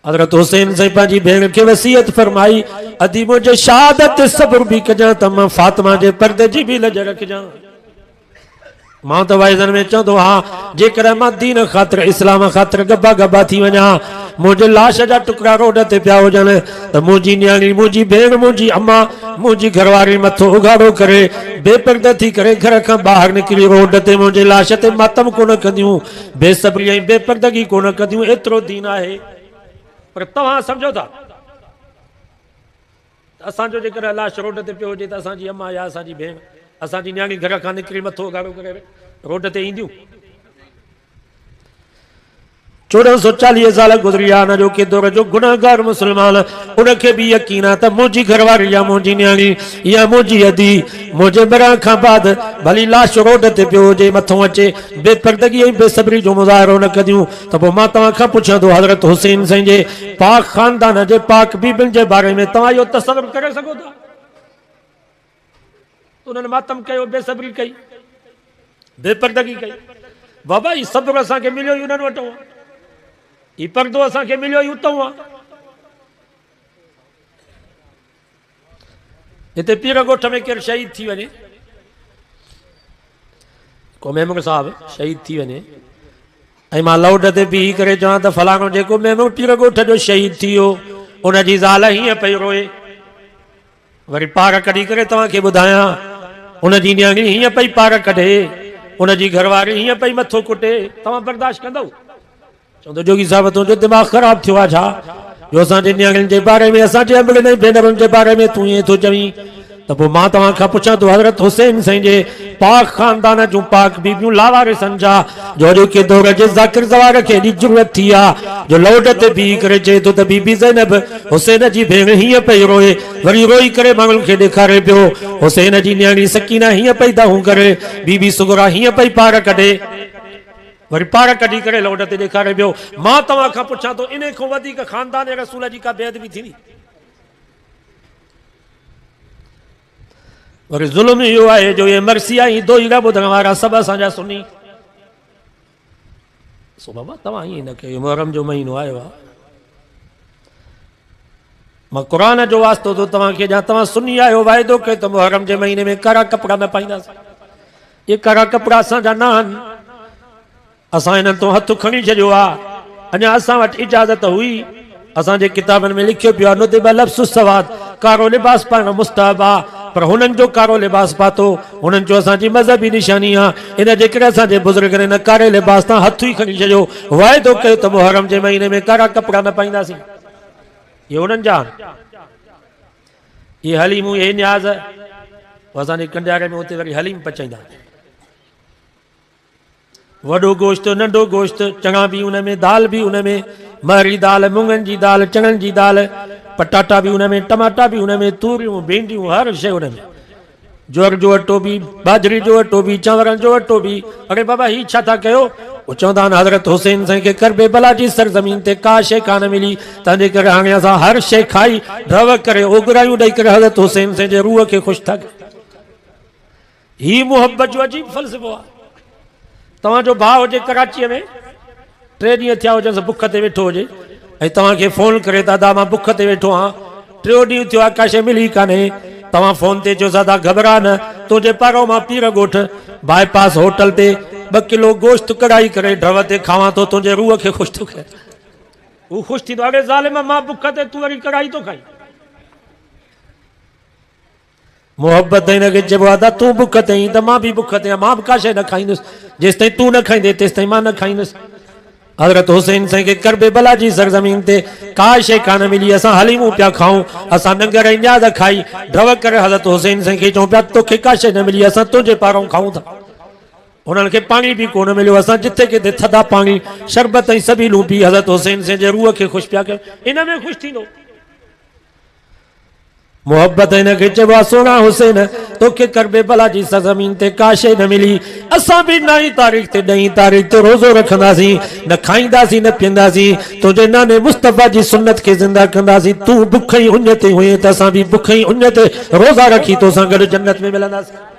हज़रत हुसैन से पंहिंजी भेण खे वसीयत फरमाई, अदी मुझे शहादत सब्र भी कजां त मां फातिमा जे पर्दे जी भी लज रखजां। मां तो वाइज़न में चवंदो हाँ, जेकर मां दीन ख़ातिर इस्लाम ख़ातिर गबा गबा थी वञा, मुझे लाश जा टुकड़ा रोड ते पिया हुजनि त मुंहिंजी न्याणी, मुंहिंजी भेण, मुंहिंजी अम्मा, मुंहिंजी घरवारी मथो उघाड़ो करे बेपर्दा थी करे घर खां ॿाहिरि निकिरी रोड ते मुंहिंजे लाश ते मातम कोन कंदियूं, बेसब्री ऐं बेपर्दगी कोन कंदियूं। एतिरो दीन आहे। पर तव्हां सम्झो था असांजो जेकर लाश रोड ते पियो हुजे त असांजी अम्मा या असांजी भेण, असांजी न्याणी घर खां निकिरी मथो उघाड़ो करे रोड ते ईंदियूं। 1440 साल गुज़री विया न जो के दौर जो गुनाहगार मुसलमान, उनखे भी यकीन आहे त मुंहिंजी घरवारी या मुंहिंजी न्याणी या मुंहिंजी अदी मुंहिंजे मरण खां बाद भली लाश रोड ते पियो हुजे मथो अचे बेपर्दगी ऐं बेसब्री जो मुज़ाहिरो न कंदियूं त पोइ मां तव्हां खां पुछां थो, हज़रत हुसैन साईं जे पाक ख़ानदान जे पाक बीबियुनि जे बारे में तव्हां इहो तसवुर करे सघो था? उन्हनि मातम कयो, बेसब्री कई, बेपर्दगी कई। बाबा ही सब्र असांखे मिलियो ई उन्हनि वटि, ही पर्दो असांखे मिलियो ई उतां आहे। हिते पीर ॻोठ में केरु शहीद थी वञे, को मेमूर साहब शहीद थी वञे ऐं मां लाउड ते बीही करे चवां त फलाणो जेको मेमूर पीर ॻोठ जो शहीद थी वियो उनजी ज़ाल हीअं पई रोए, वरी पार कढी करे तव्हांखे ॿुधायां उनजी न्याणी हीअं पई पार कढे, उनजी घरवारी हीअं पई मथो कुटे, तव्हां बर्दाश्त कंदव? चवंदो जोगी साहब तुंहिंजो दिमाग़ ख़राब थियो आहे छा, जो असांजे न्याणियुनि जे बारे में, असांजे अंबड़नि ऐं भेनरुनि जे बारे में तूं ईअं थो चवीं? त पोइ मां तव्हां खां पुछां थो, हज़रत हुसैन साईं जे पाक ख़ानदान जूं पाक बीबियूं लावारिसन जा जो अॼोके दौर जे ज़ाकिर ज़वार खे एॾी ज़रूरत थी आहे जो लाउड ते बीही करे चए थो त बीबी ज़ैनब हुसैन जी भेण हीअं पई रोए, वरी रोई करे माण्हुनि खे ॾेखारे पियो हुसैन जी न्याणी सकीना हीअं पई दाहूं करे, बीबी सुगरा हीअं पई पार कढे, वरी पार कढी करे लाउड ते ॾेखारे पियो। मां तव्हां खां पुछां थो, इन खां वधीक ख़ानदान रसूल जी का बेअदबी थींदी? वरी ज़ुल्म इहो आहे जो ये मरसिया ई दोहिरा ॿुधण वारा सभु असांजा सुन्नी। सो बाबा तव्हां ईअं न कयो, मुहर्रम जो महीनो आयो आहे, मां क़ुरान जो वास्तो थो तव्हांखे ॾियां, तव्हां सुन्नी आहियो, वाइदो कयो त मुहर्रम जे महीने में कारा कपिड़ा न पाईंदासीं। ये कारा कपिड़ा असांजा न आहिनि, असां इन्हनि तो हथ खणी छॾियो आहे। अञा असां वटि इजाज़त हुई, असांजे किताबनि में लिखियो पियो आहे नुदिब लफ्ज़ु सवाद, कारो लिबास पाइणु मुस्तहब आहे, पर हुननि जो कारो लिबास पातो, हुननि जो असांजी मज़हबी निशानी आहे, इन जे करे असांजे बुज़ुर्गनि हिन कारे लिबास तां हथ ई खणी छॾियो, वाइदो कयो त मुहर्रम जे महीने में कारा कपिड़ा न पाईंदासीं। ये हुननि जा ये हलीमूं, ये न्याज़, असांजे कंडियारे में उते वरी हलीम पचाईंदा, वॾो गोश्त नंढो गोश्त, चणा भी उन में, दाल भी उन में, महरी दाल, मुङनि जी दाल, चणनि जी दाल, पटाटा भी उन में, टमाटा भी उन में, तूरियूं भिंडियूं हर शइ उन में, ज्वर जो अटो भी, बाजरी जो अटो भी, चांवरनि जो अटो भी। अरे बाबा ही छा था कयो? वो चवंदा आहिनि हज़रत हुसैन साईं खे करबला जी सरज़मीन ते का शइ कान मिली, तंहिंजे करे हाणे असां हर शइ खाई ढव करे ओघरायूं ॾेई करे हज़रत हुसैन साईं जे रूह खे ख़ुशि था कयूं। ही मुहबत जो अजीब फ़लसफ़ो आहे। तव्हांजो भाउ हुजे कराचीअ में, 3 ॾींहं थिया हुजनि बुख ते वेठो हुजे ऐं तव्हांखे फ़ोन करे दादा मां बुख ते वेठो आहियां, 3 ॾींहं थियो आहे का शइ मिली कान्हे, तव्हां फ़ोन ते चयो दादा घबरा न, तुंहिंजे पारो मां पीर ॻोठ बाईपास होटल ते 2 किलो गोश्त कढ़ाई करे ढव ते खावां थो, तुंहिंजे रूह खे ख़ुशि थो करे, हू ख़ुशि थींदो। अरे ज़ालिम मां बुख ते, तूं वरी कढ़ाई थो खाई। मोहब्बत हिनखे चइबो आहे त तूं बुख ते आहीं त मां बि बुख ते आहियां, मां बि का शइ न खाईंदुसि, जेसिताईं तूं न खाईंदे तेसिताईं मां न खाईंदुसि। हज़रत हुसैन साईं खे करबला जी सरज़मीन ते का शइ कान मिली, असां हलीमूं पिया खाऊं, असां नंगर ऐं न्याज़ खाई ढव करे हज़रत हुसैन साईं खे चऊं पिया तोखे का शइ न मिली, असां तुंहिंजे पारां खाऊं था। उन्हनि खे पाणी बि कोन मिलियो, असां जिथे किथे थधा पाणी शरबत ऐं सबीलूं पी हज़रत हुसैन साईं जे रूह खे ख़ुशि पिया कयूं। इन में ख़ुशि थींदो। मोहब्बत हिनखे चइबो आहे सोना हुसैन तोखे करबला जी सरज़मीन ते का शइ न मिली, असां बि 9 तारीख़ ते 10 तारीख़ ते रोज़ो रखंदासीं, न खाईंदासीं न पीअंदासीं, तुंहिंजे नाने मुस्तफ़ा जी सुन्नत खे ज़िंदा कंदासीं। तूं बुख ई उञ ते हुए त असां बि बुख ई उञ ते रोज़ा रखी तोसां गॾु जन्नत में मिलंदासीं।